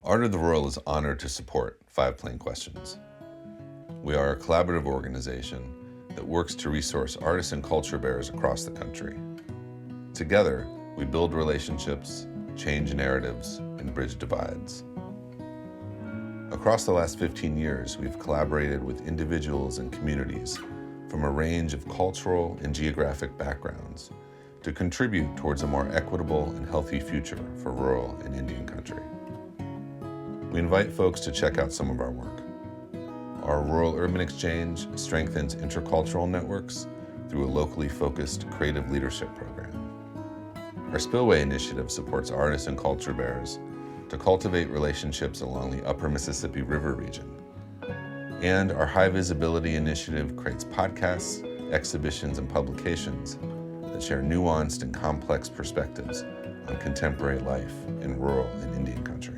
Art of the Rural is honored to support 5 Plain Questions. We are a collaborative organization that works to resource artists and culture bearers across the country. Together, we build relationships, change narratives, and bridge divides. Across the last 15 years, we've collaborated with individuals and communities from a range of cultural and geographic backgrounds to contribute towards a more equitable and healthy future for rural and Indian country. We invite folks to check out some of our work. Our Rural-Urban Exchange strengthens intercultural networks through a locally focused creative leadership program. Our Spillway Initiative supports artists and culture bearers to cultivate relationships along the upper Mississippi River region. And our High Visibility Initiative creates podcasts, exhibitions, and publications that share nuanced and complex perspectives on contemporary life in rural and Indian country.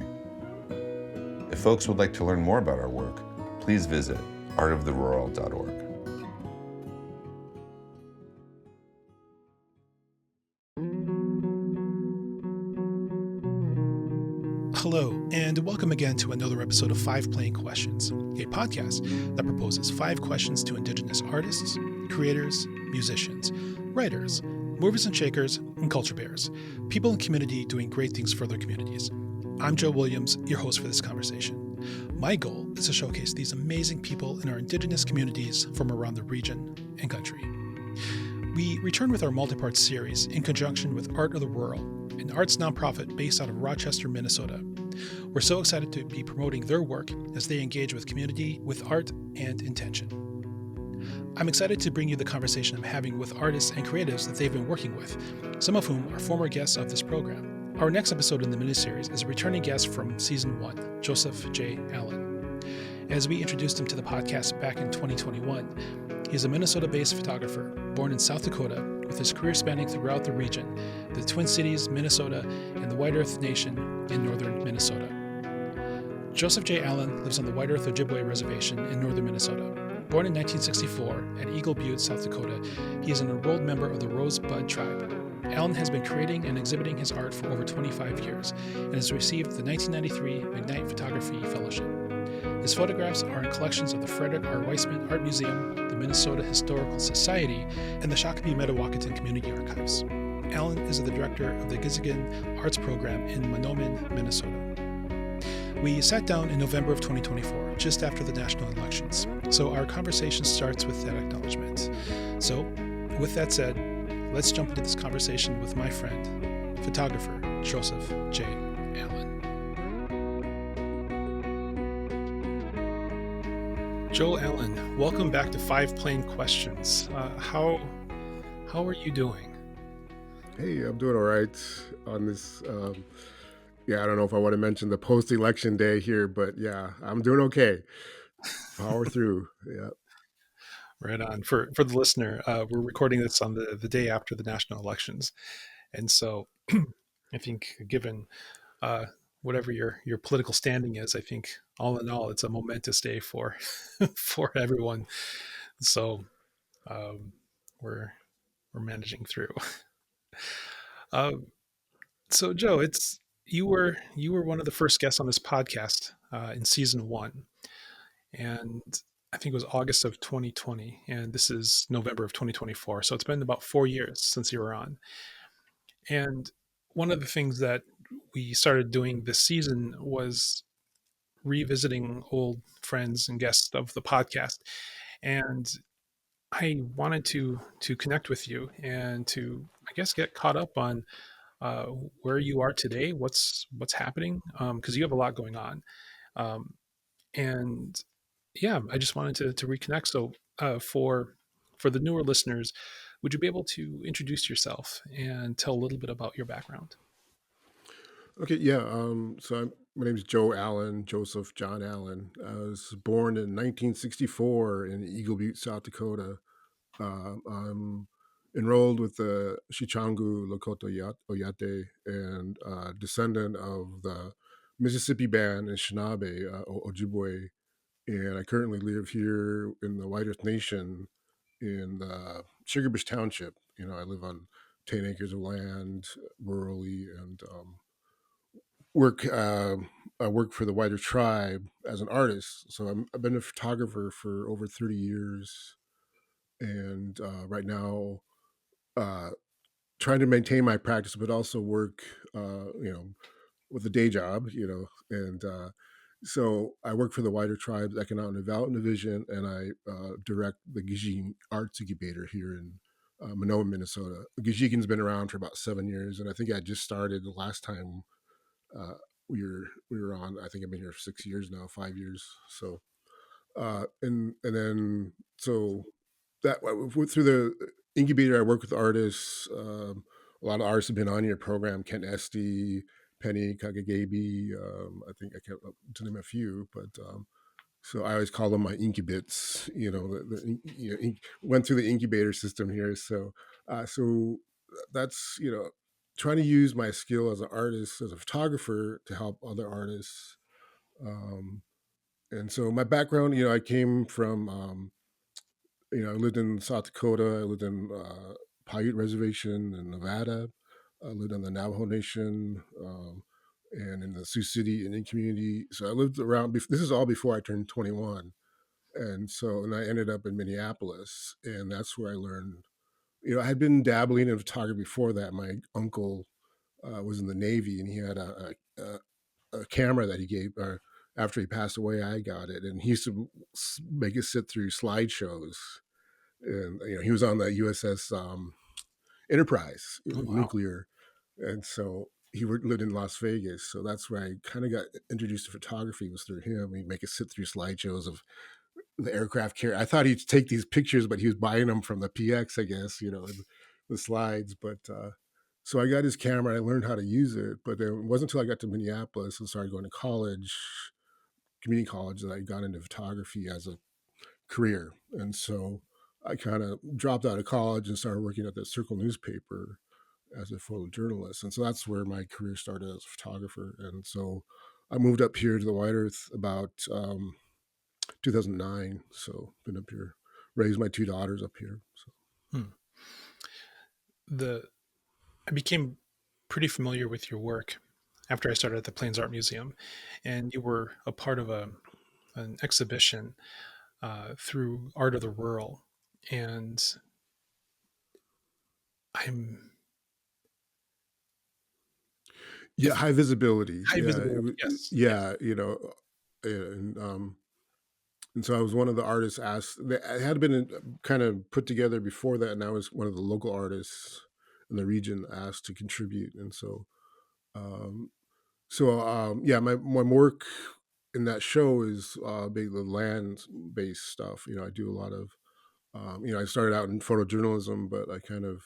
If folks would like to learn more about our work, please visit artoftherural.org. Hello, and welcome again to another episode of 5 Plain Questions, a podcast that proposes 5 questions to Indigenous artists, creators, musicians, writers, movers and shakers, and culture bearers, people in community doing great things for their communities. I'm Joe Williams, your host for this conversation. My goal is to showcase these amazing people in our Indigenous communities from around the region and country. We return with our multi-part series in conjunction with Art of the Rural, an arts nonprofit based out of Rochester, Minnesota. We're so excited to be promoting their work as they engage with community with art and intention. I'm excited to bring you the conversation I'm having with artists and creatives that they've been working with, some of whom are former guests of this program. Our next episode in the miniseries is a returning guest from Season 1, Joseph J. Allen. As we introduced him to the podcast back in 2021, he's a Minnesota-based photographer born in South Dakota with his career spanning throughout the region, the Twin Cities, Minnesota, and the White Earth Nation in northern Minnesota. Joseph J. Allen lives on the White Earth Ojibwe Reservation in northern Minnesota. Born in 1964 at Eagle Butte, South Dakota, he is an enrolled member of the Rosebud Tribe. Allen has been creating and exhibiting his art for over 25 years and has received the 1993 McKnight Photography Fellowship. His photographs are in collections of the Frederick R. Weissman Art Museum, the Minnesota Historical Society, and the Shakopee Metawakanton Community Archives. Allen is the director of the Gizhiigin Arts Program in Mahnomen, Minnesota. We sat down in November of 2024, just after the national elections, so our conversation starts with that acknowledgement. So, with that said, let's jump into this conversation with my friend, photographer Joseph J. Allen. Joe Allen, welcome back to 5 Plain Questions. How are you doing? Hey, I'm doing all right on this. I don't know if I want to mention the post-election day here, but yeah, I'm doing okay. Power through. Yeah. Right on. For the listener, we're recording this on the day after the national elections. And so I think given whatever your political standing is, I think all in all, it's a momentous day for for everyone. So we're managing through. So Joe, you were one of the first guests on this podcast in season 1, and I think it was August of 2020, and this is November of 2024. So it's been about 4 years since you were on. And one of the things that we started doing this season was revisiting old friends and guests of the podcast. And I wanted to connect with you and to, I guess, get caught up on where you are today, what's happening, because you have a lot going on. And yeah, I just wanted to reconnect. So for the newer listeners, would you be able to introduce yourself and tell a little bit about your background? Okay. Yeah. My name is Joe Allen, Joseph John Allen. I was born in 1964 in Eagle Butte, South Dakota. I'm enrolled with the Shichangu Lakota Oyate and descendant of the Mississippi Band and Anishinaabe Ojibwe. And I currently live here in the White Earth Nation in Sugarbush Township. I live on 10 acres of land rurally and work I work for the wider tribe as an artist. So I've been a photographer for over 30 years, and right now, uh, trying to maintain my practice, but also work, with a day job, and so I work for the wider tribe's economic development division, and I direct the Gizhiigin Arts Incubator here in Manoomin, Minnesota. Gizhiigin's been around for about 7 years, and I think I just started the last time uh, we were on. I think I've been here for 6 years now, 5 years. So and then so that through the incubator, I work with artists. A lot of artists have been on your program. Kent Esty, Penny Kagagabi. I think I can't to name a few, but so I always call them my incubits. Went through the incubator system here. So that's trying to use my skill as an artist, as a photographer, to help other artists. Um, and so my background, I came from I lived in South Dakota. I lived in Paiute Reservation in Nevada. I lived on the Navajo Nation, and in the Sioux City Indian community. So I lived around. This is all before I turned 21, and I ended up in Minneapolis, and that's where I learned. I had been dabbling in photography before that. My uncle was in the Navy, and he had a camera that he gave. After he passed away, I got it, and he used to make us sit through slideshows, and he was on the USS Enterprise, Oh, wow. nuclear, and so he lived in Las Vegas. So that's where I kind of got introduced to photography, was through him. He'd make us sit through slideshows of the aircraft carrier. I thought he'd take these pictures, but he was buying them from the PX, I guess, the slides. But so I got his camera. I learned how to use it, but then it wasn't until I got to Minneapolis and started going to college, community college, that I got into photography as a career. And so I kind of dropped out of college and started working at the Circle newspaper as a photojournalist. And so that's where my career started as a photographer. And so I moved up here to the White Earth about 2009. So been up here, raised my two daughters up here. So Hmm. The I became pretty familiar with your work after I started at the Plains Art Museum, and you were a part of an exhibition through Art of the Rural, and I'm yeah, if high visibility. high Yeah, visibility. Yes, yes. yeah, and so I was one of the artists asked. I had been kind of put together before that, and I was one of the local artists in the region asked to contribute. And um, yeah, my work in that show is big the land based stuff. I do a lot of I started out in photojournalism, but I kind of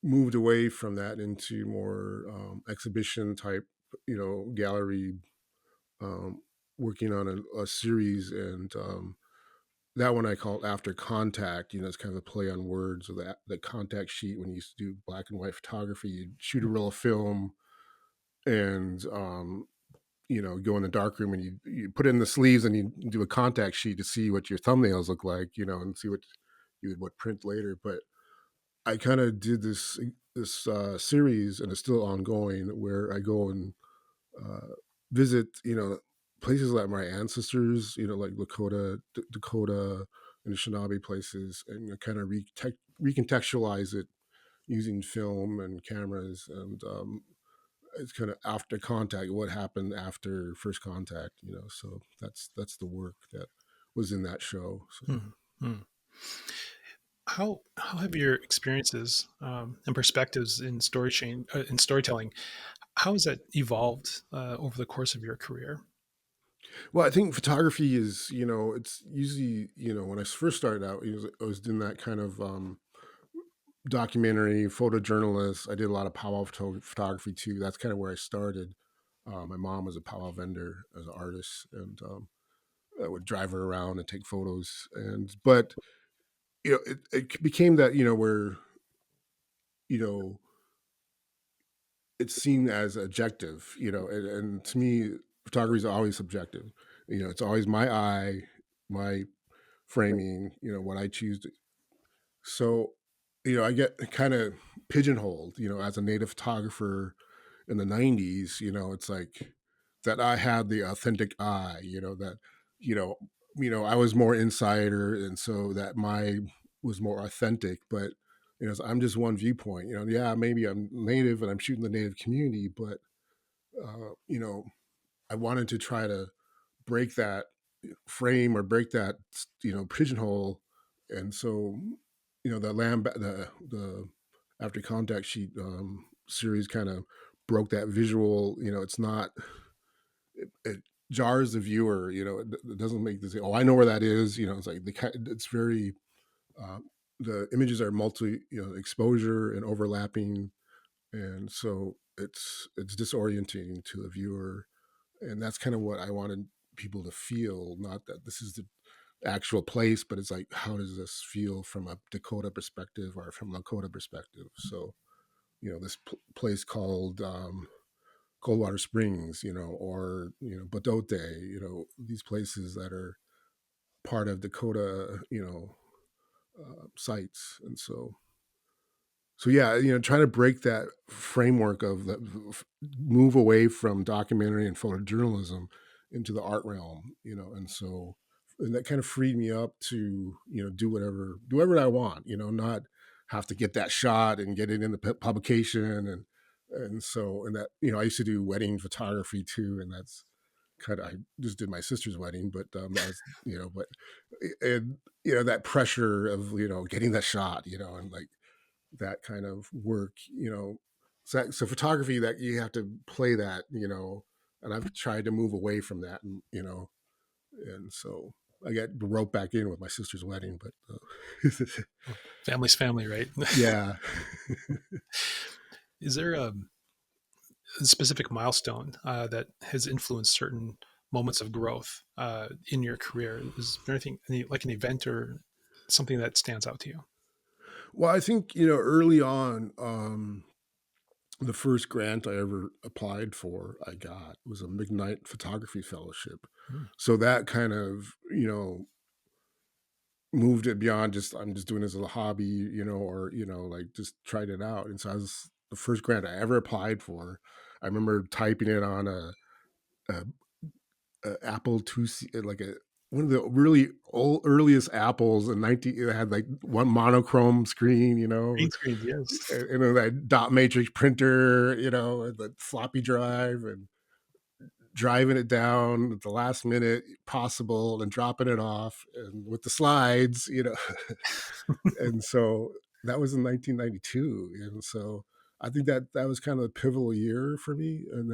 moved away from that into more exhibition type, gallery, um, working on a series, and that one I call After Contact. It's kind of a play on words. Of the contact sheet, when you used to do black and white photography, you'd shoot a roll of film and go in the dark room, and you put it in the sleeves, and you do a contact sheet to see what your thumbnails look like, and see what you would print later. But I kind of did this series, and it's still ongoing, where I go and uh, visit, places like my ancestors, like Lakota, Dakota, and Anishinaabe places, and kind of recontextualize it using film and cameras, and it's kind of after contact, what happened after first contact. So that's the work that was in that show. So Hmm. Hmm. How have your experiences and perspectives in in storytelling, how has that evolved over the course of your career? well, I think photography is, it's usually, when I first started out, I was doing that kind of documentary photojournalist. I did a lot of powwow photography too. That's kind of where I started. My mom was a powwow vendor as an artist, and I would drive her around and take photos. But it became that, where you know it's seen as objective, and to me, photography is always subjective. It's always my eye, my framing, what I choose to. So, I get kind of pigeonholed, as a native photographer in the 90s. It's like, that I had the authentic eye, that, you know, I was more insider, and so that my was more authentic. But so I'm just one viewpoint. Yeah, maybe I'm native and I'm shooting the native community, but uh, you know, I wanted to try to break that frame or break that pigeonhole. And so the After Contact Sheet series kind of broke that visual. It's not, it jars the viewer. It doesn't make this, oh, I know where that is. It's like it's very uh, the images are multi exposure and overlapping, and so it's disorienting to the viewer. And that's kind of what I wanted people to feel, not that this is the actual place, but it's like, how does this feel from a Dakota perspective or from Lakota perspective? So this place called Coldwater Springs, or Bodote, these places that are part of Dakota, sites. And so yeah, trying to break that framework of that, move away from documentary and photojournalism into the art realm, and that kind of freed me up to do whatever I want, not have to get that shot and get it in the publication. And that, I used to do wedding photography too, and that's kind of, I just did my sister's wedding, but that was, but and that pressure of getting that shot, and like that kind of work, so photography, that you have to play that, and I've tried to move away from that, and so I got roped back in with my sister's wedding, but Family's family, right? yeah. Is there a specific milestone that has influenced certain moments of growth in your career? Is there anything, like an event or something that stands out to you? Well, I think, early on, the first grant I ever applied for, I got, was a McKnight Photography Fellowship. Mm. So that kind of, moved it beyond just, I'm just doing this as a hobby, or, like just tried it out. And so I was the first grant I ever applied for. I remember typing it on a, a Apple II, like a, one of the really old earliest Apples in 19, it had like one monochrome screen, Green screen, yes. and then that dot matrix printer, and the floppy drive, and driving it down at the last minute possible and dropping it off and with the slides, and so that was in 1992. And so I think that was kind of a pivotal year for me. And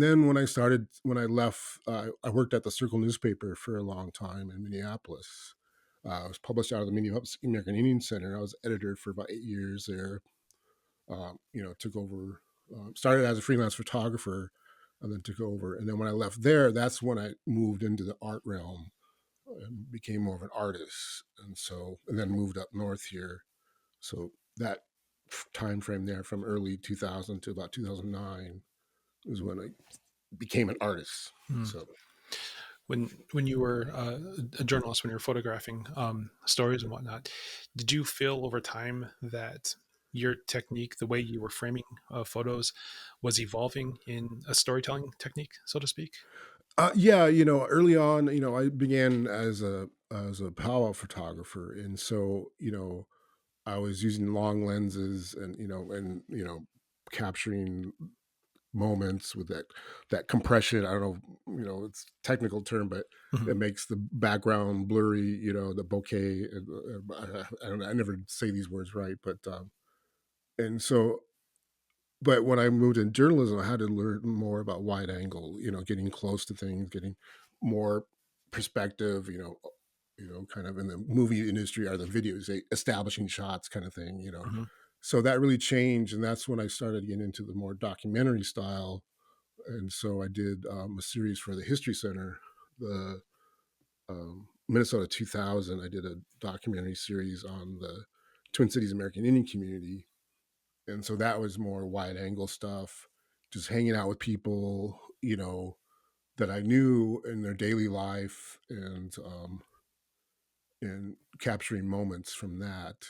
then when I left, I worked at the Circle newspaper for a long time in Minneapolis. I was published out of the Native American Indian Center. I was editor for about 8 years there. Took over, started as a freelance photographer, and then took over. And then when I left there, that's when I moved into the art realm and became more of an artist. And then moved up north here. So that time frame there, from early 2000 to about 2009, was when I became an artist. Mm. So When you were a journalist, when you were photographing stories and whatnot, did you feel over time that your technique, the way you were framing photos, was evolving in a storytelling technique, so to speak? yeah, early on, I began as a powwow photographer, and so I was using long lenses, and capturing moments with that compression. I don't know, it's a technical term, but Mhm. it makes the background blurry. The bokeh. I don't know. I never say these words right, but and so. But when I moved in journalism, I had to learn more about wide angle. Getting close to things, getting more perspective. Kind of in the movie industry or the videos, establishing shots, kind of thing. Mhm. So that really changed, and that's when I started getting into the more documentary style. And so I did a series for the History Center, the Minnesota 2000. I did a documentary series on the Twin Cities American Indian community, and so that was more wide angle stuff, just hanging out with people, that I knew in their daily life, and capturing moments from that.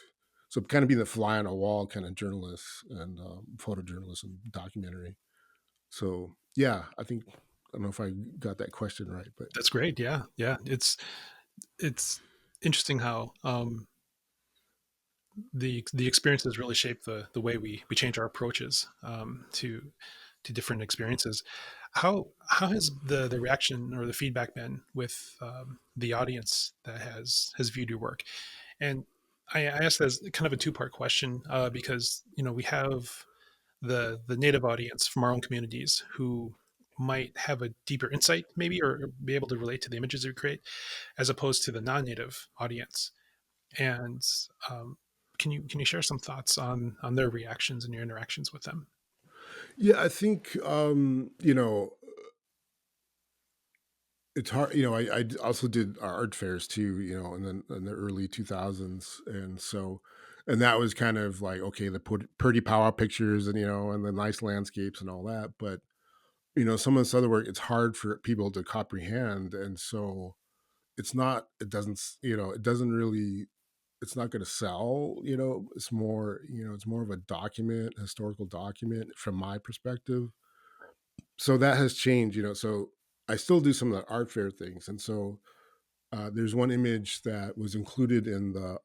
So kind of being the fly on a wall kind of journalist and photojournalist and documentary. So Yeah, I think I don't know if I got that question right, but That's great. Yeah, yeah. It's interesting how the experiences really shape the way we change our approaches to different experiences. How has the reaction or the feedback been with the audience that has viewed your work? And I ask that as kind of a two-part question because we have the native audience from our own communities who might have a deeper insight maybe or be able to relate to the images we create as opposed to the non-native audience. And can you share some thoughts on their reactions and your interactions with them? yeah, I think it's hard. I also did art fairs too. In the early 2000s, and that was kind of like, okay, the pretty power pictures, and the nice landscapes and all that. But some of this other work, it's hard for people to comprehend, and so it's not. It doesn't. It doesn't really. It's not going to sell. It's more. It's more of a document, historical document from my perspective. So that has changed. So I still do some of the art fair things, and so there's one image that was included in the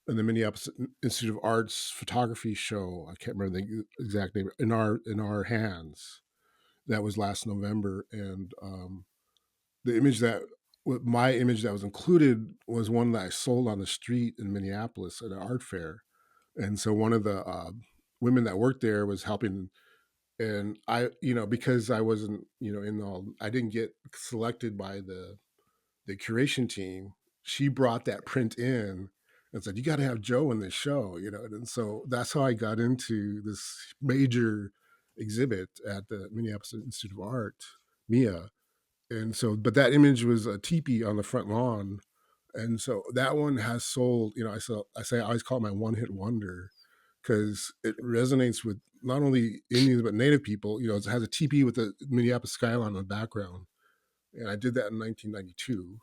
Minneapolis Institute of Arts photography show. I can't remember the exact name. In our hands, that was last November, and the image that my image that was included was one that I sold on the street in Minneapolis at an art fair. And so one of the women that worked there was helping, and because I wasn't, I didn't get selected by the curation team. She brought that print in and said, "You got to have Joe in this show," and so that's how I got into this major exhibit at the Minneapolis Institute of Art, MIA. And so, but that image was a teepee on the front lawn, and so that one has sold. I always call it my one hit wonder because it resonates with not only Indians but Native people. It has a teepee with the Minneapolis skyline in the background, and I did that in 1992,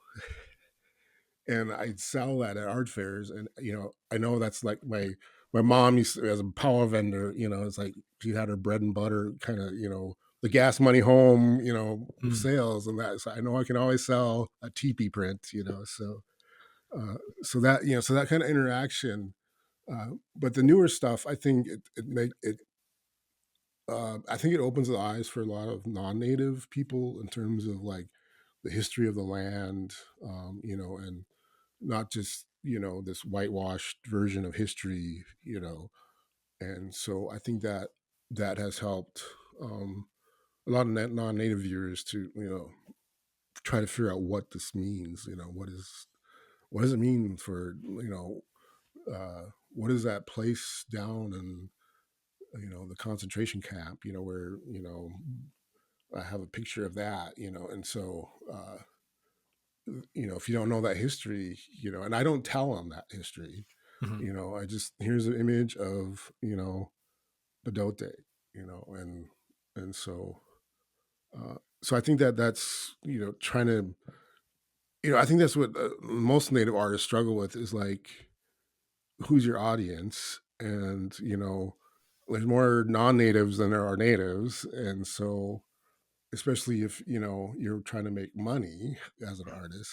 and I'd sell that at art fairs. And I know that's like my mom used to, as a power vendor. It's like she had her bread and butter kind of the gas money home Mm. sales, and that. So I know I can always sell a teepee print. So that kind of interaction. But the newer stuff, I think I think it opens the eyes for a lot of non-native people in terms of like the history of the land, and not just this whitewashed version of history. And so I think that that has helped a lot of non-native viewers to try to figure out what this means. What does it mean for what is that place down in the concentration camp, where I have a picture of that, and so if you don't know that history, and I don't tell them that history, Hmm. I just here's an image of Bedote, and so I think that that's trying to I think that's what most Native artists struggle with is like who's your audience, and there's more non-natives than there are natives, and so especially if you're trying to make money as an artist,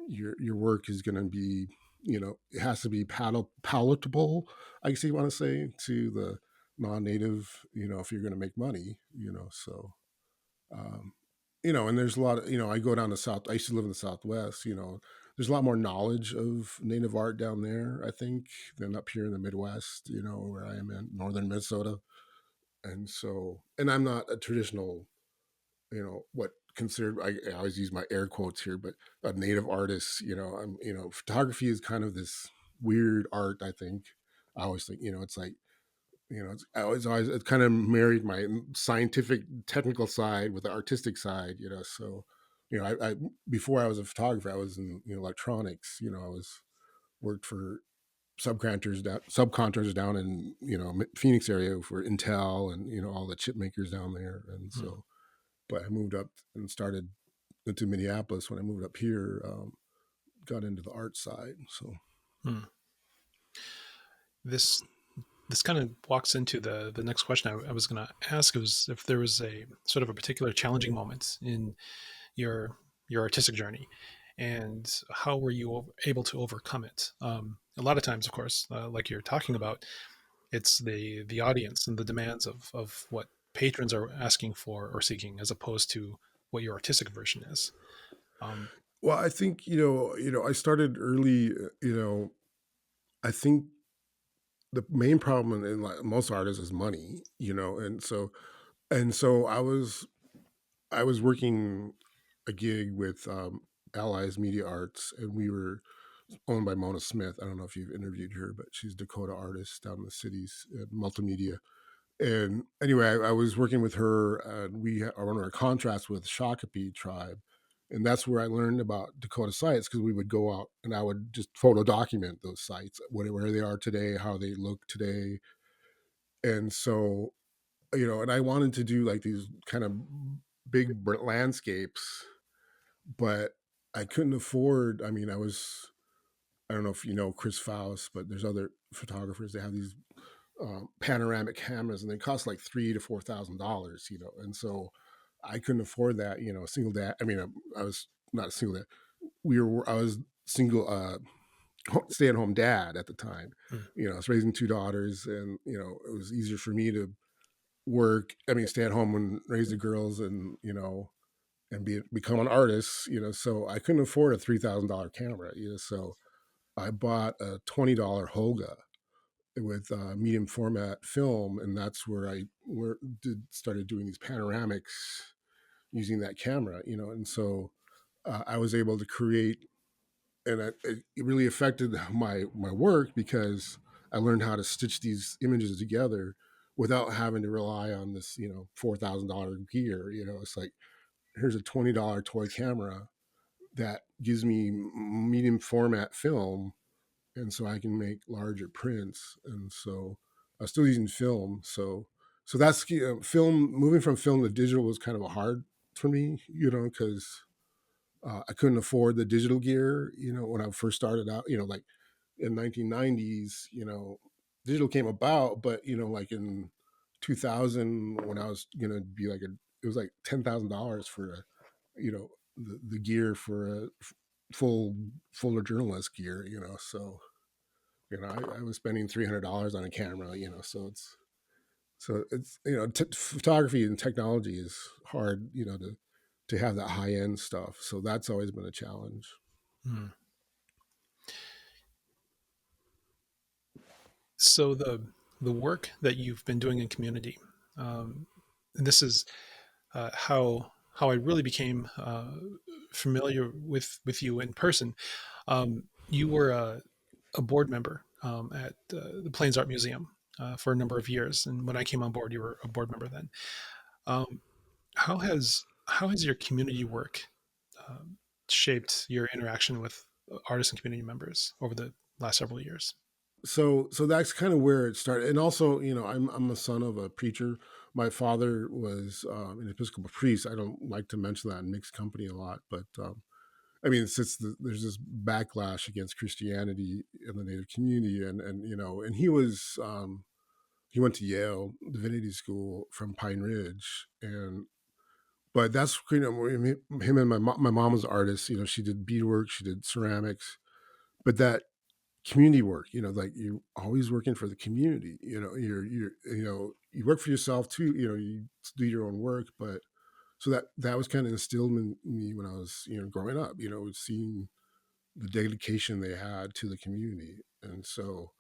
your work is going to be it has to be palatable, I guess you want to say, to the non-native, if you're going to make money, so um, and there's a lot of I go down the south. I used to live in the Southwest. There's a lot more knowledge of native art down there, I think, than up here in the Midwest. Where I am in northern Minnesota, and so, and I'm not a traditional, what considered. I always use my air quotes here, but a native artist. Photography is kind of this weird art. I think I always think, it's like it kind of married my scientific technical side with the artistic side, so I before I was a photographer, I was in electronics. I was worked for subcontractors down in Phoenix area for Intel and all the chip makers down there. And so, but I moved up and started into Minneapolis. When I moved up here, got into the art side. So Mm. This this kind of walks into the next question I was going to ask, was if there was a sort of a particular challenging moment in your artistic journey, and how were you able to overcome it? A lot of times, of course, like you're talking about, it's the audience and the demands of what patrons are asking for or seeking, as opposed to what your artistic version is. Um, Well, I think, I started early, I think the main problem in like most artists is money, and so I was working a gig with Allies Media Arts, and we were owned by Mona Smith. I don't know if you've interviewed her, but she's a Dakota artist down in the cities at multimedia. And anyway, I was working with her, and we are on our contracts with Shakopee tribe, and that's where I learned about Dakota sites, because we would go out and I would just photo document those sites, where they are today, how they look today, and so and I wanted to do like these kind of big landscapes, but I couldn't afford. I mean, I don't know if you know Chris Faust, but there's other photographers that have these panoramic cameras, and they cost like $3,000 to $4,000, and so I couldn't afford that. A single dad. I mean, I was not a single dad. I was single, stay at home dad at the time. mm, I was raising two daughters, and it was easier for me to work. I mean, stay at home and raise the girls, and and become an artist. So I couldn't afford a $3,000 camera. So I bought a $20 Hoga with medium format film, and that's where started doing these panoramics using that camera. And so I was able to create, and it really affected my work, because I learned how to stitch these images together without having to rely on this $4,000 gear. It's like, here's a $20 toy camera that gives me medium format film, and so I can make larger prints. And so I was still using film. So that's film. Moving from film to digital was kind of a hard for me, because I couldn't afford the digital gear. When I first started out, like in 1990s, digital came about, but like in 2000, when I was gonna be like it was like $10,000 for the gear for a full fuller journalist gear. So I was spending $300 on a camera. So it's photography and technology is hard, to have that high end stuff. So that's always been a challenge. mm. So the work that you've been doing in community, and this is how I really became familiar with you in person. You were a board member at the Plains Art Museum for a number of years, and when I came on board, you were a board member then. Um, how has your community work um, shaped your interaction with artists and community members over the last several years? So that's kind of where it started. And also, I'm a son of a preacher. My father was an Episcopal priest. I don't like to mention that in mixed company a lot, but I mean, since there's this backlash against Christianity in the Native community, and he went to Yale Divinity School from Pine Ridge, and but that's him and my mom was an artist. She did beadwork, she did ceramics, but that community work, like you're always working for the community. You work for yourself too. You do your own work, but so that was kind of instilled in me when I was growing up. Seeing the dedication they had to the community, and so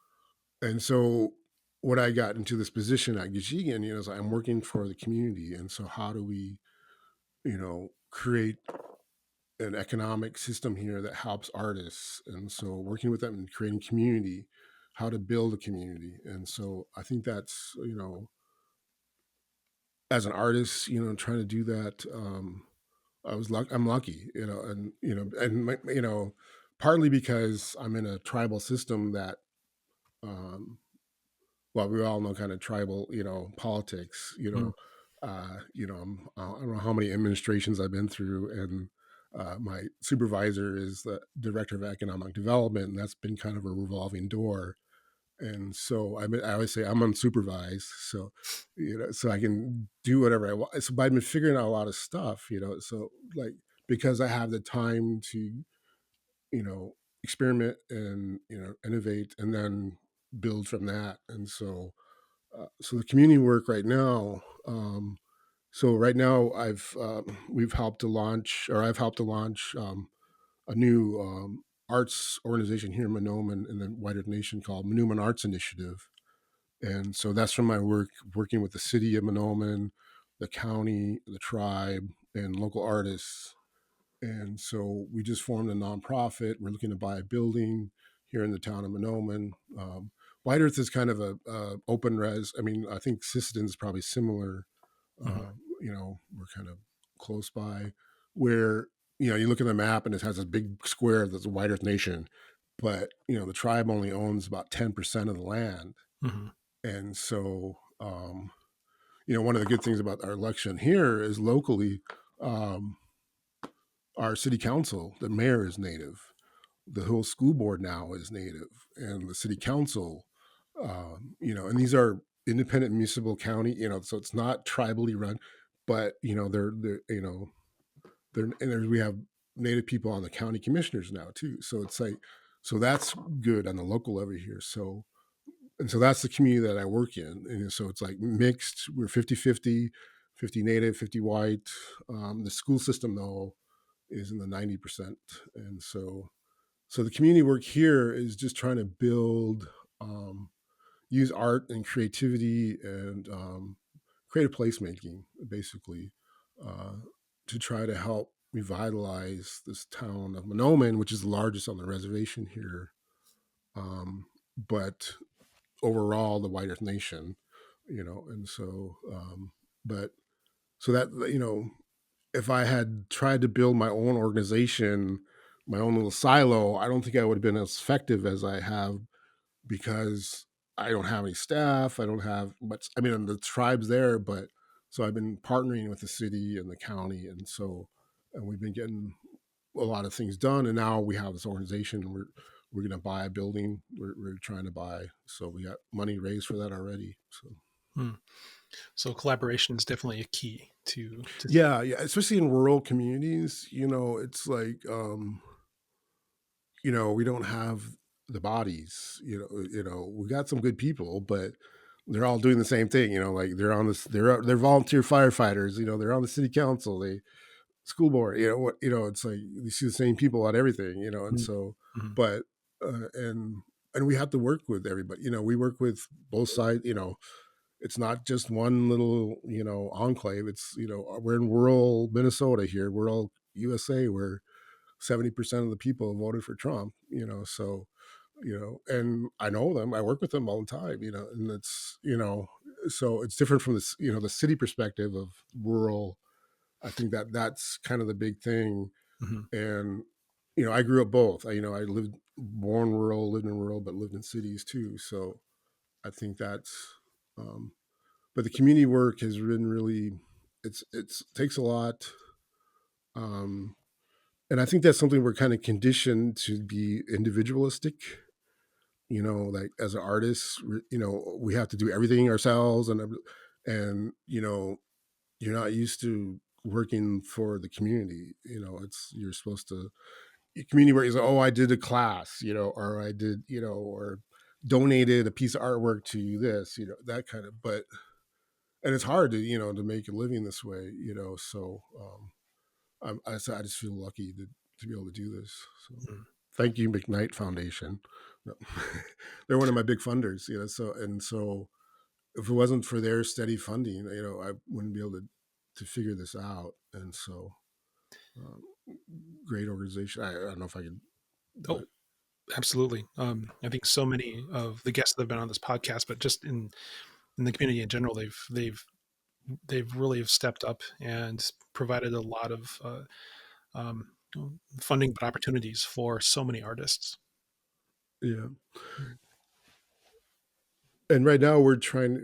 when I got into this position at Gizhiigin, is I'm working for the community, and so how do we create an economic system here that helps artists, and so working with them and creating community, how to build a community. And so I think that's as an artist, trying to do that. I'm lucky, and partly because I'm in a tribal system that well, we all know kind of tribal, politics, Mm, I don't know how many administrations I've been through, and my supervisor is the director of economic development, and that's been kind of a revolving door. And so I always say I'm unsupervised, so so I can do whatever I want. So, but I've been figuring out a lot of stuff, so like because I have the time to experiment and innovate and then build from that. And so the community work right now. So right now we've helped to launch, or I've helped to launch a new arts organization here in Mahnomen in the wider nation called Manoomin Arts Initiative. And so that's from my work working with the city of Mahnomen, the county, the tribe, and local artists. And so we just formed a nonprofit. We're looking to buy a building here in the town of Mahnomen. White Earth is kind of a open res. I mean, I think Sisseton is probably similar. Hmm. We're kind of close by, where you look at the map and it has this big square that's a White Earth Nation, but the tribe only owns about 10% of the land. Hmm. And so one of the good things about our election here is locally. Um, our city council, the mayor is Native. The whole school board now is Native, and the city council, and these are independent municipal county, so it's not tribally run, but we have Native people on the county commissioners now too. So it's like, so that's good on the local level here. So that's the community that I work in. And so it's like mixed. We're 50-50, 50 Native, 50 white. The school system though is in the 90%. And so the community work here is just trying to build, use art and creativity and creative placemaking, basically, uh, to try to help revitalize this town of Mahnomen, which is the largest on the reservation here. But overall, the White Earth Nation, and so, but so that, if I had tried to build my own organization, my own little silo, I don't think I would have been as effective as I have, because I don't have any staff. I don't have much. I mean, the tribe's there, but so I've been partnering with the city and the county, and we've been getting a lot of things done. And now we have this organization, and we're going to buy a building. We're trying to buy, so we got money raised for that already. So Hmm. So collaboration is definitely a key to. yeah, yeah, especially in rural communities, it's like we don't have the bodies, we got some good people, but they're all doing the same thing, like they're volunteer firefighters, they're on the city council, they school board, it's like you see the same people at everything, and so, Mhm. but and we have to work with everybody, we work with both sides, it's not just one little, enclave. It's, we're in rural Minnesota here, we're all USA, where 70% of the people have voted for Trump, so, and I know them, I work with them all the time, and it's, so it's different from this, the city perspective of rural. I think that that's kind of the big thing. Mhm. And, I grew up both. I born rural, lived in rural, but lived in cities too. So I think that's, um, but the community work has been really, it's takes a lot. Um, and I think that's something we're kind of conditioned to be individualistic, like as an artist, we have to do everything ourselves, and you're not used to working for the community. It's, you're supposed to, community work is, oh, I did a class, or I did, or donated a piece of artwork to this, that kind of, but, and it's hard to, to make a living this way, so, I just feel lucky to be able to do this. So Mhm. thank you, McKnight Foundation. No. They're one of my big funders, so if it wasn't for their steady funding, I wouldn't be able to figure this out. And so, um, great organization. I don't know if I could, Oh, but absolutely. I think so many of the guests that have been on this podcast, but just in the community in general, they've really have stepped up and provided a lot of um, funding, but opportunities for so many artists. yeah. And right now we're trying,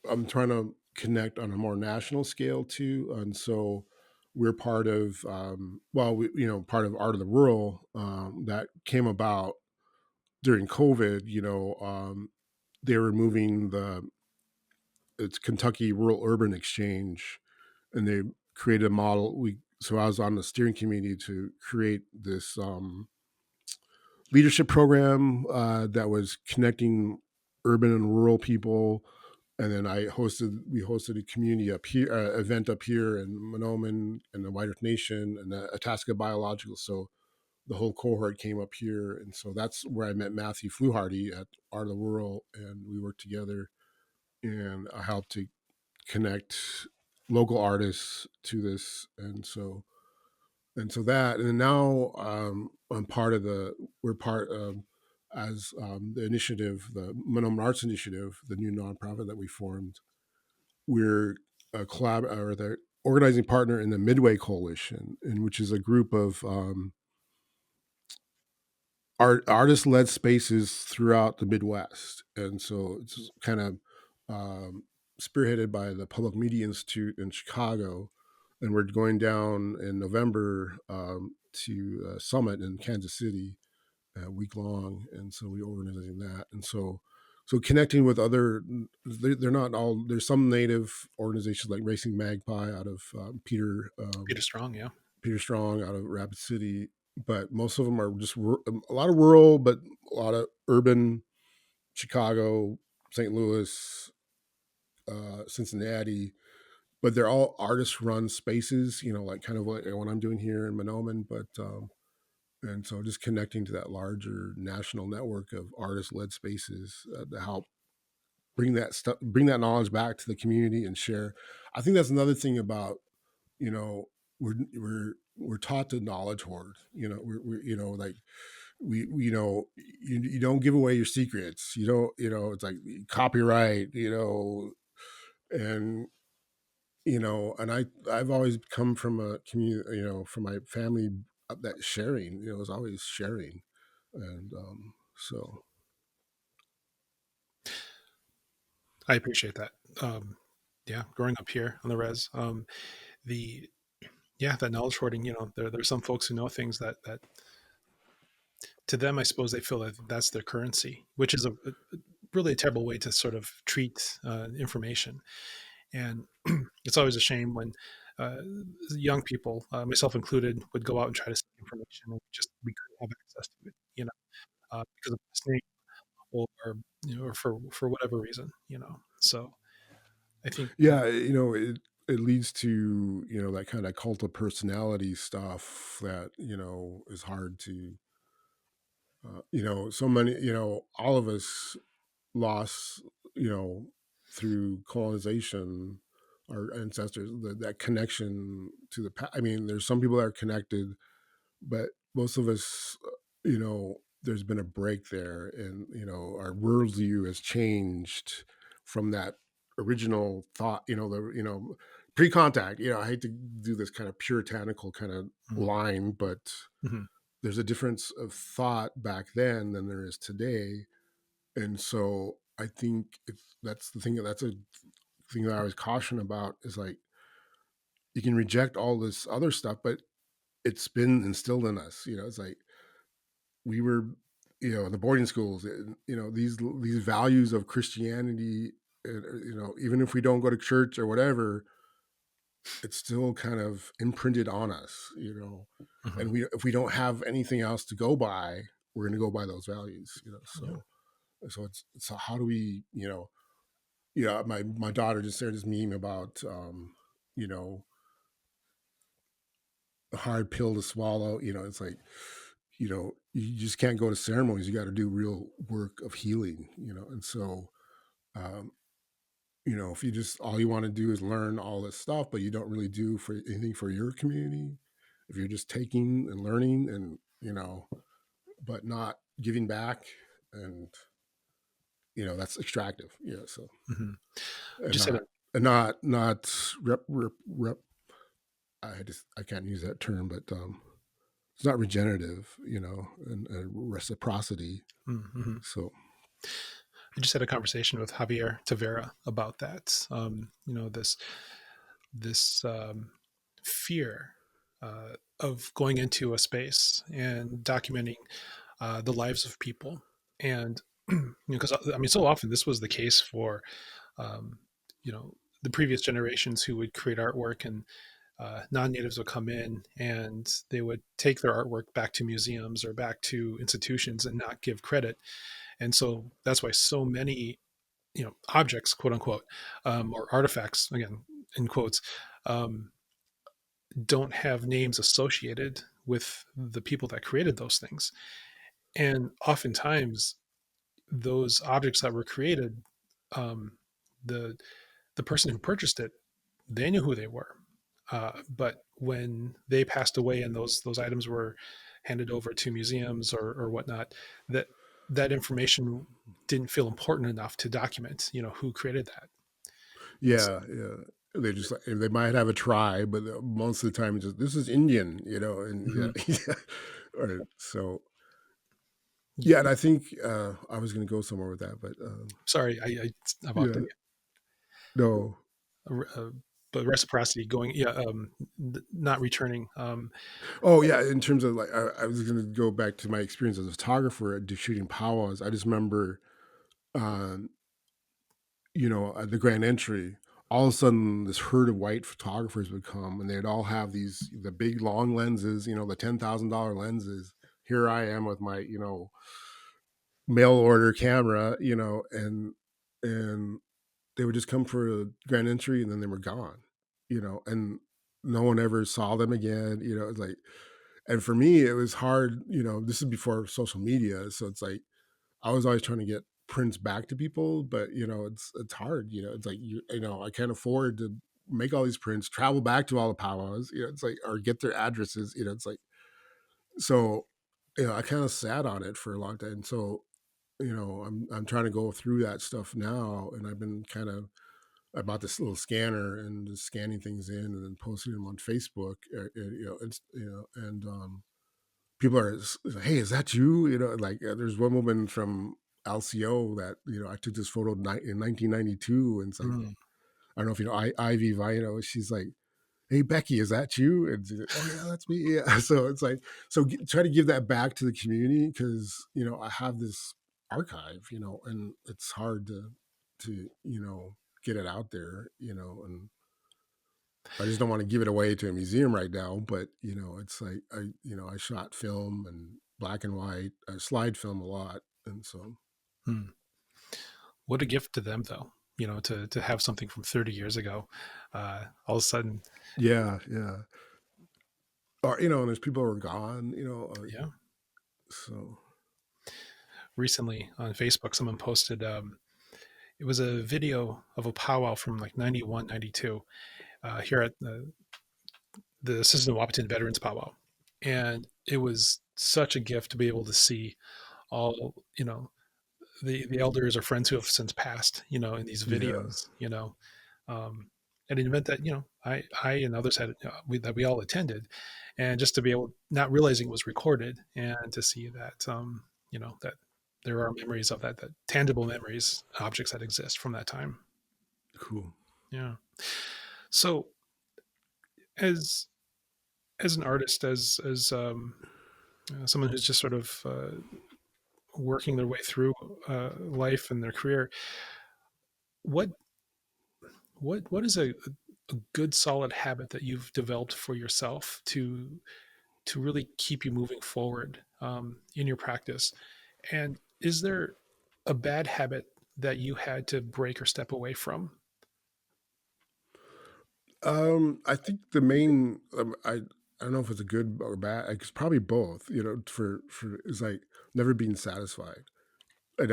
I'm trying to connect on a more national scale too. And so we're part of, part of Art of the Rural, that came about during COVID, they were moving it's Kentucky Rural Urban Exchange, and they created a model. So I was on the steering committee to create this leadership program that was connecting urban and rural people. And then we hosted a community up here, event up here in Mahnomen and the White Earth Nation and the Itasca Biological. So the whole cohort came up here. And so that's where I met Matthew Fluharty at Art of the Rural. And we worked together, and I helped to connect local artists to this. And then now I'm part of we're part of, as the initiative, the Manoomin Arts Initiative, the new nonprofit that we formed. We're a or the organizing partner in the Midway Coalition, which is a group of artist-led spaces throughout the Midwest. And so it's kind of spearheaded by the Public Media Institute in Chicago, and we're going down in November to a summit in Kansas City, a week long, and so we're organizing that. And so connecting with other, they're not all. There's some Native organizations like Racing Magpie out of Peter Strong, yeah. Peter Strong out of Rapid City, but most of them are just a lot of rural, but a lot of urban. Chicago, St. Louis, Cincinnati, but they're all artist-run spaces. Like kind of what I'm doing here in Mahnomen, but and so just connecting to that larger national network of artist-led spaces to help bring that knowledge back to the community and share. I think that's another thing about, you know we're taught to knowledge hoard. We're like you don't give away your secrets. You don't, it's like copyright, and and I've always come from a community, from my family, that sharing, is always sharing. And so I appreciate that. Yeah, growing up here on the res, the yeah, that knowledge hoarding. There's some folks who know things that to them, I suppose they feel that that's their currency, which is a really a terrible way to sort of treat information. And it's always a shame when uh, young people, myself included, would go out and try to seek information, and we couldn't have access to it, because of this name, or or for whatever reason. So I think yeah, it leads to, that kind of cult of personality stuff that, is hard to, so many, all of us lost, you know through colonization, our ancestors, that connection to the past. I mean, there's some people that are connected, but most of us, there's been a break there, and our worldview has changed from that original thought. Pre-contact. I hate to do this kind of puritanical kind of mm, line, but mhm, there's a difference of thought back then than there is today. And so I think, if that's the thing, that's a thing that I was caution about, is like, you can reject all this other stuff, but it's been instilled in us. It's like we were, in the boarding schools, these values of Christianity, even if we don't go to church or whatever, it's still kind of imprinted on us. mhm, And if we don't have anything else to go by, we're going to go by those values. yeah, So so how do we, yeah, my daughter just shared this meme about, you know a hard pill to swallow. It's like, you just can't go to ceremonies. You got to do real work of healing. And so, um, if you just, all you want to do is learn all this stuff, but you don't really do for anything for your community, if you're just taking and learning, and but not giving back, and that's extractive. So, mhm. I and just had a not rep I can't use that term, but it's not regenerative, and reciprocity. mhm. So I just had a conversation with Javier Tavera about that. This fear of going into a space and documenting the lives of people, and because I mean, so often this was the case for, um, you know, the previous generations who would create artwork, and non-natives would come in and they would take their artwork back to museums or back to institutions and not give credit. And so that's why so many, objects, quote unquote, or artifacts, again in quotes, um, don't have names associated with the people that created those things. And oftentimes those objects that were created, um, the the person who purchased it, they knew who they were. But when they passed away and those items were handed over to museums or whatnot, that that information didn't feel important enough to document, who created that. And so, Yeah, yeah. They just like they might have a tribe, but most of the time it's just this is Indian, and yeah, mhm. yeah. Or so yeah, and Y- I think I was going to go somewhere with that, but Sorry, I've yeah, often no. uh, but reciprocity going, yeah, not returning. Oh yeah, in terms of like, I was going to go back to my experience as a photographer at shooting powwows. I just remember, um, at the grand entry, all of a sudden this herd of white photographers would come, and they'd all have the big long lenses, the $10,000 lenses. Here I am with my mail order camera, and they would just come for a grand entry and then they were gone, and no one ever saw them again. It's like, and for me it was hard. This is before social media, so it's like I was always trying to get prints back to people, but it's hard. It's like I can't afford to make all these prints, travel back to all the powwows. It's like, or get their addresses. It's like, so I kind of sat on it for a long time. So I'm trying to go through that stuff now, and I've been kind of I bought this little scanner and just scanning things in and then posting them on Facebook. And people are, hey, is that you? Like there's one woman from LCO that I took this photo in 1992, and it's like, Mm, I don't know if Ivy Vino. She's like, hey Becky, is that you? And oh yeah, that's me. Yeah. So it's like, try to give that back to the community, because I have this archive, and it's hard to get it out there, and I just don't want to give it away to a museum right now. But it's like I shot film and black and white, I slide film a lot, and so mm. What a gift to them, though. To have something from 30 years ago, all of a sudden, yeah, yeah. Or and there's people who are gone, yeah. so Recently on Facebook, someone posted, it was a video of a powwow from like 91, 92, here at the Assistant Wapitan Veterans Powwow. And it was such a gift to be able to see all, the elders or friends who have since passed, in these yeah, videos, at an event that, I and others had, that we all attended. And just to be able, not realizing it was recorded, and to see that, that there are memories of that tangible memories, objects that exist from that time. cool. Yeah. So as as an artist, as someone who's just sort of working their way through life and their career, what what is a good solid habit that you've developed for yourself to really keep you moving forward, in your practice? And is there a bad habit that you had to break or step away from? I think the main, I don't know if it's a good or bad. It's probably both. For it's like never being satisfied, and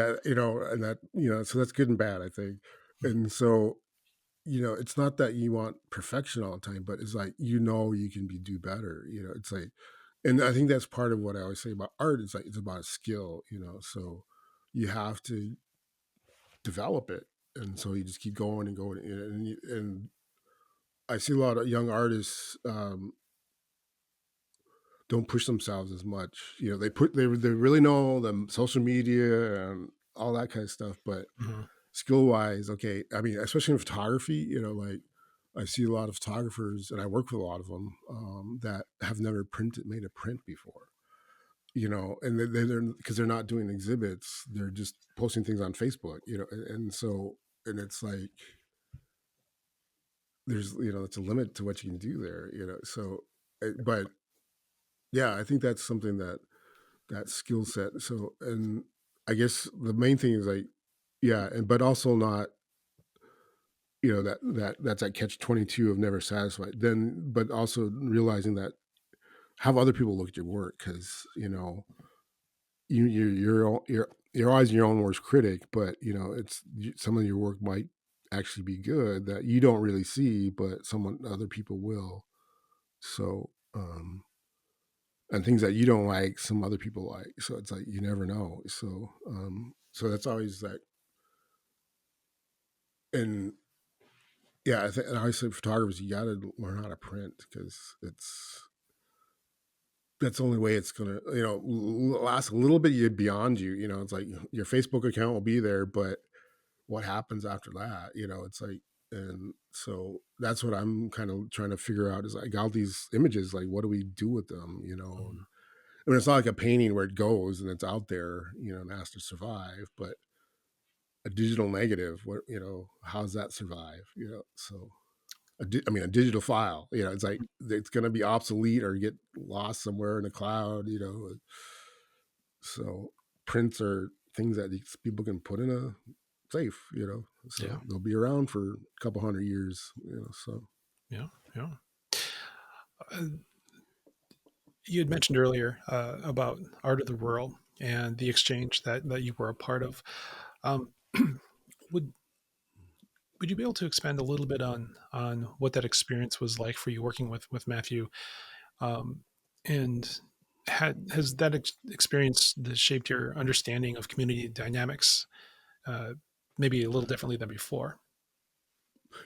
so that's good and bad, I think. And so it's not that you want perfection all the time, but it's like you can do better. It's like, and I think that's part of what I always say about art. It's like it's about a skill. So you have to develop it, and so you just keep going and going, and I see a lot of young artists don't push themselves as much. They really know the social media and all that kind of stuff, but Mhm. skill wise, okay. I mean, especially in photography, like I see a lot of photographers, and I work with a lot of them that have never made a print before. and they're because they're not doing exhibits, they're just posting things on Facebook, and so, and it's like there's, it's a limit to what you can do there, so, but yeah, I think that's something that skill set. So, and I guess the main thing is like, yeah, and but also not, that's that catch 22 of never satisfied. Then, but also realizing that have other people look at your work because you're always your own worst critic, but some of your work might actually be good that you don't really see, but other people will. So, and things that you don't like, some other people like. So it's like you never know. So, so that's always like, and yeah, and I say photographers, you got to learn how to print because that's the only way it's gonna, last a little bit beyond you. It's like your Facebook account will be there, but what happens after that? It's like, and so that's what I'm kind of trying to figure out is like all these images, like what do we do with them? And, I mean, it's not like a painting where it goes and it's out there, and has to survive, but a digital negative, what, how's that survive? So I mean, a digital file, it's like it's going to be obsolete or get lost somewhere in the cloud, So prints are things that these people can put in a safe, so Yeah. they'll be around for a couple hundred years, so. Yeah. Yeah. Uh, you had mentioned earlier about Art of the World and the exchange that you were a part of. Um, would would you be able to expand a little bit on what that experience was like for you working with Matthew, um, and has that experience shaped your understanding of community dynamics, uh, maybe a little differently than before?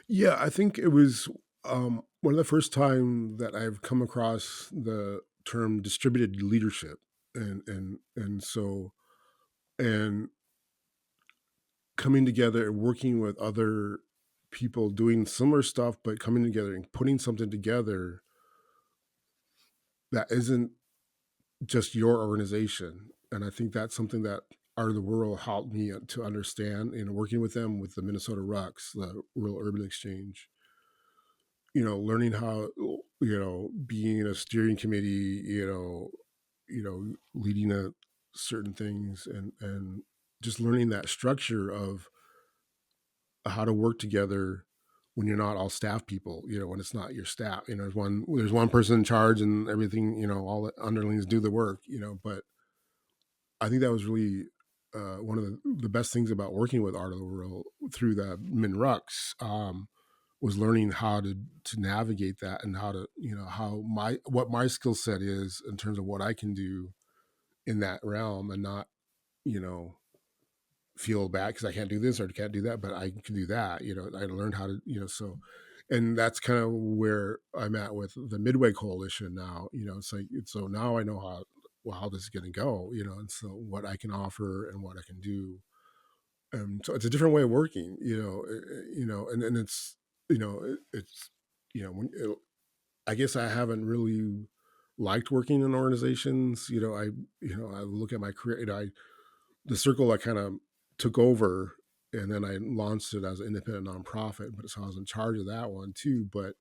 Yeah, I think it was one of the first time that I've come across the term distributed leadership, and so, and coming together and working with other people doing similar stuff, but coming together and putting something together that isn't just your organization. And I think that's something that Art of the World helped me to understand, working with them with the Minnesota Rucks, the Rural Urban Exchange, learning how, being in a steering committee, leading certain things, and just learning that structure of how to work together when you're not all staff people, when it's not your staff, there's one person in charge and everything, all the underlings do the work, but I think that was really one of the best things about working with Art of the World through the Min Rucks, was learning how to navigate that and how to, how what my skill set is in terms of what I can do in that realm and not, you know, feel bad because I can't do this or can't do that, but I can do that. I learned how to, so, and that's kind of where I'm at with the Midway Coalition now. It's like, so now I know how this is going to go, and so what I can offer and what I can do. So it's a different way of working, and it's, it's, when I guess I haven't really liked working in organizations. I look at my career, the circle I kind of took over, and then I launched it as an independent nonprofit, but so I was in charge of that one too. But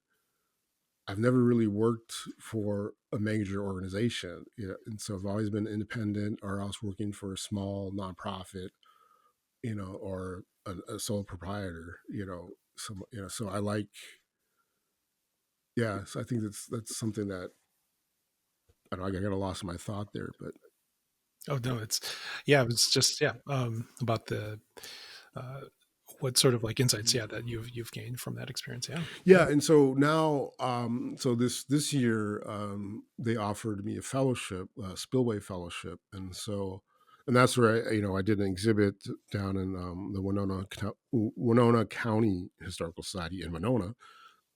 I've never really worked for a major organization, and so I've always been independent or else working for a small nonprofit, or a sole proprietor, so I like, yeah, so I think that's something that I don't know, I got lost in my thought there, but Oh no, yeah, it's just about the uh, what sort of like insights that you've gained from that experience. Yeah. yeah. And so now, so this year, they offered me a fellowship, a Spillway Fellowship, and so, and that's where I did an exhibit down in the Winona County Historical Society in Winona,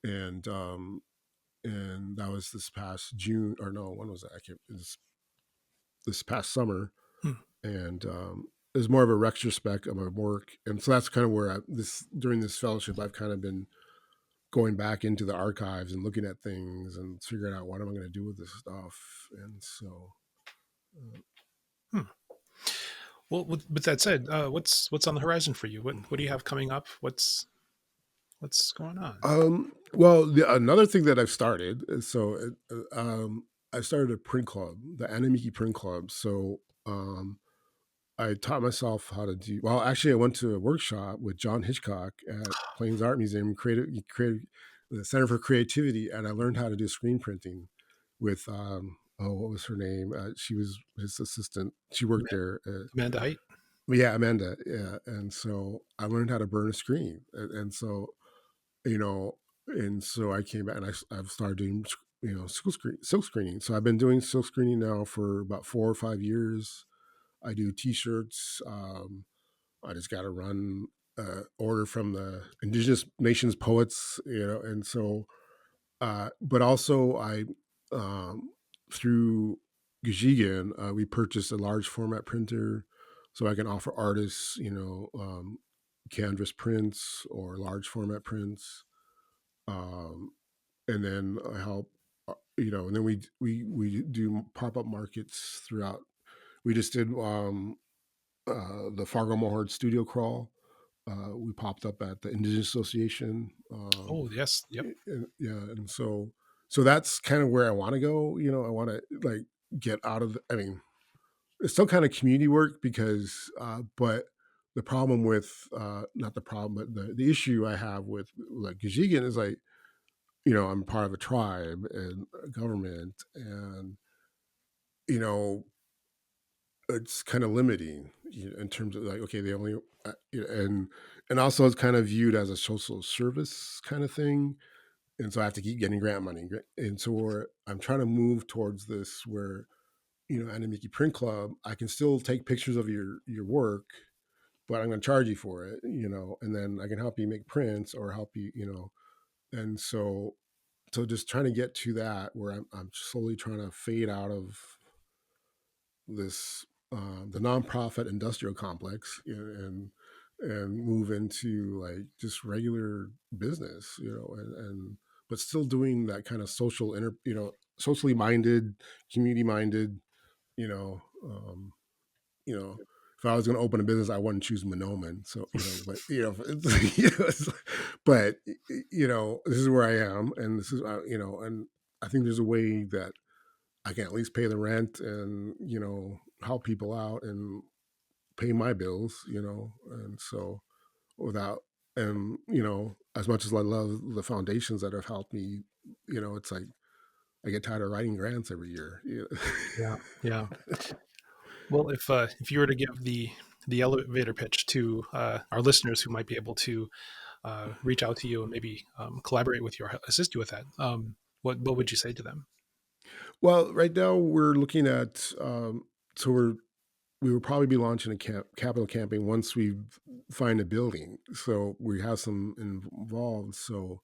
and that was this past June, or no, when was that? I can't, this past summer, Hmm. and it was more of a retrospect of my work, and so that's kind of where during this fellowship I've kind of been going back into the archives and looking at things and figuring out what am I going to do with this stuff. And so, Hmm. Well, with that said, what's on the horizon for you? What do you have coming up? What's going on? Well, another thing that I've started is I started a print club, the Animiki Print Club. So I taught myself how to do. Well, actually, I went to a workshop with John Hitchcock at Plains Art Museum, creative the Center for Creativity, and I learned how to do screen printing with what was her name? She was his assistant. She worked there. Amanda Height. Yeah, Amanda. Yeah, and so I learned how to burn a screen, and so you know, and so I came back and I've started doing silk screening. So I've been doing silk screening now for about 4 or 5 years. I do T-shirts. I just got to run order from the Indigenous Nations poets, and so, but also um, through Gizhiigin, we purchased a large format printer, so I can offer artists, canvas prints or large format prints, um, and then I help, and then we do pop up markets throughout. We just did the Fargo Moorhead Studio Crawl. We popped up at the Indigenous Association. Oh yes, yep. Yeah, and so that's kind of where I want to go. I want to like get out of. I mean, it's still kind of community work because, but the problem with not the problem, but the issue I have with like Gizhiigin is like, I'm part of a tribe and a government, and you know, it's kind of limiting in terms of like, okay, they only, and also it's kind of viewed as a social service kind of thing, and so I have to keep getting grant money, and so I'm trying to move towards this where, Animiki Print Club, I can still take pictures of your work, but I'm going to charge you for it, and then I can help you make prints or help you, and so just trying to get to that where I'm slowly trying to fade out of this the nonprofit industrial complex, and move into like just regular business, and but still doing that kind of socially minded, community minded, you know, um, you know, if I was going to open a business, I wouldn't choose Mahnomen. So, but but this is where I am, and this is, and I think there's a way that I can at least pay the rent and, help people out and pay my bills, and so without, and, as much as I love the foundations that have helped me, it's like I get tired of writing grants every year. Yeah, yeah. Well, if you were to give the elevator pitch to our listeners who might be able to reach out to you and maybe collaborate with you or assist you with that, what would you say to them? Well, right now we're looking at, so we will probably be launching a capital campaign once we find a building. So we have some involved. So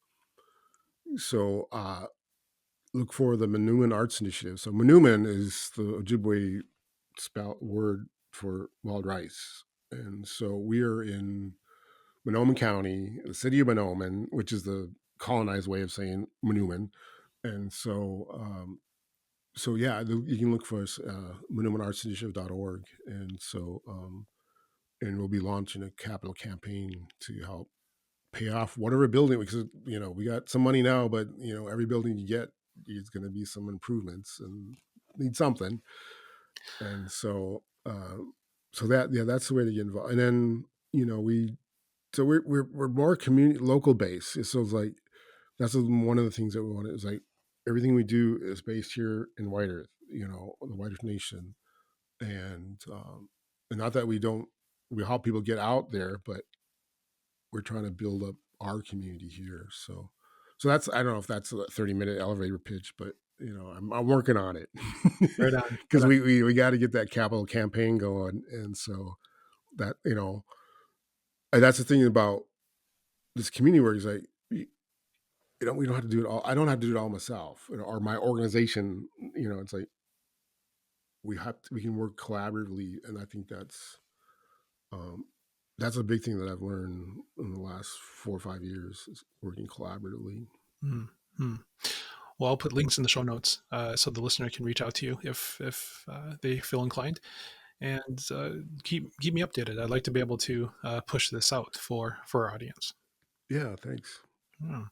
look for the Manoomin Arts Initiative. So Manoomin is the Ojibwe spout word for wild rice, and so we are in Mahnomen County, the city of Mahnomen, which is the colonized way of saying Manoomin, and so yeah, you can look for us, ManoominArtsInitiative.org, and we'll be launching a capital campaign to help pay off whatever building, because we got some money now, but every building you get is going to be some improvements and need something, and so that, yeah, that's the way to get involved. And then we so we're more community local based. So it's like that's one of the things that we want is like everything we do is based here in White Earth, the White Earth Nation, and not that we help people get out there, but we're trying to build up our community here. So that's, I don't know if that's a 30-minute elevator pitch, but I'm working on it Right on, right because on. we got to get that capital campaign going, and so that and that's the thing about this community work is like we don't have to do it all. I don't have to do it all myself, or my organization. It's like we can work collaboratively, and I think um, that's a big thing that I've learned in the last 4 or 5 years is working collaboratively. Mm-hmm. Well, I'll put links in the show notes so the listener can reach out to you if they feel inclined, and keep me updated. I'd like to be able to push this out for our audience. Yeah, thanks. Hmm.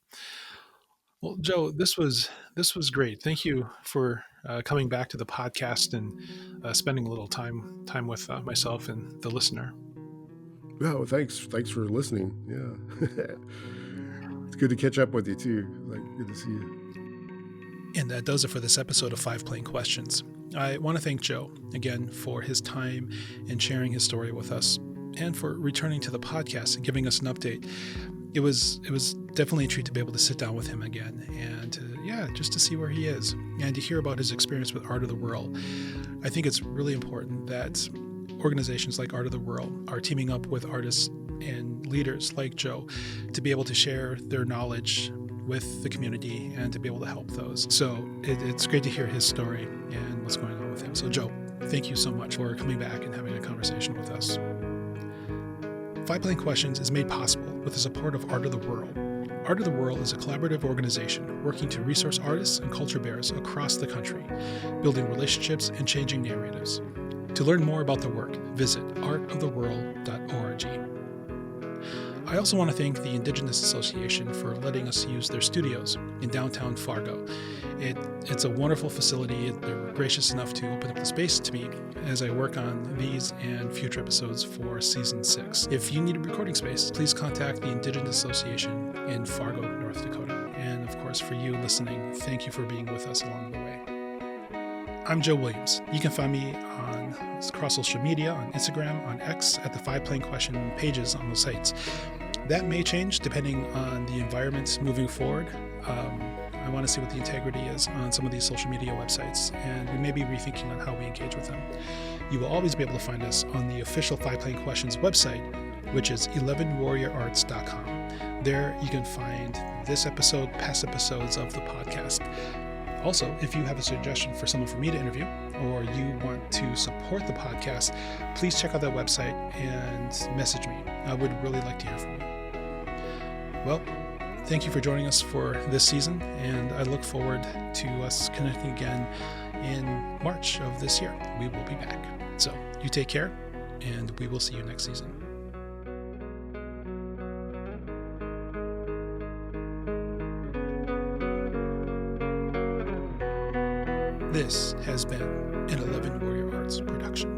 Well, Joe, this was great. Thank you for coming back to the podcast and spending a little time with myself and the listener. Yeah, well, thanks for listening. Yeah, it's good to catch up with you too. Like, good to see you. And that does it for this episode of 5 Plain Questions. I want to thank Joe again for his time and sharing his story with us, and for returning to the podcast and giving us an update. It was definitely a treat to be able to sit down with him again and just to see where he is and to hear about his experience with Art of the World. I think it's really important that organizations like Art of the World are teaming up with artists and leaders like Joe to be able to share their knowledge with the community and to be able to help those. So it's great to hear his story and what's going on with him. So Joe, thank you so much for coming back and having a conversation with us. 5 Plain Questions is made possible with the support of Art of the World. Art of the World is a collaborative organization working to resource artists and culture bearers across the country, building relationships and changing narratives. To learn more about the work, visit artoftheworld.org. I also want to thank the Indigenous Association for letting us use their studios in downtown Fargo. It's a wonderful facility. They were gracious enough to open up the space to me as I work on these and future episodes for Season 6. If you need a recording space, please contact the Indigenous Association in Fargo, North Dakota. And of course, for you listening, thank you for being with us along the way. I'm Joe Williams. You can find me across social media, on Instagram, on X, at the 5 Plain Question pages on those sites. That may change depending on the environment moving forward. I want to see what the integrity is on some of these social media websites, and we may be rethinking on how we engage with them. You will always be able to find us on the official 5 Plain Questions website, which is 11warriorarts.com. There you can find this episode, past episodes of the podcast. Also, if you have a suggestion for someone for me to interview, or you want to support the podcast, please check out that website and message me. I would really like to hear from you. Well, thank you for joining us for this season, and I look forward to us connecting again in March of this year. We will be back. So you take care, and we will see you next season. This has been an 11 Warrior Arts production.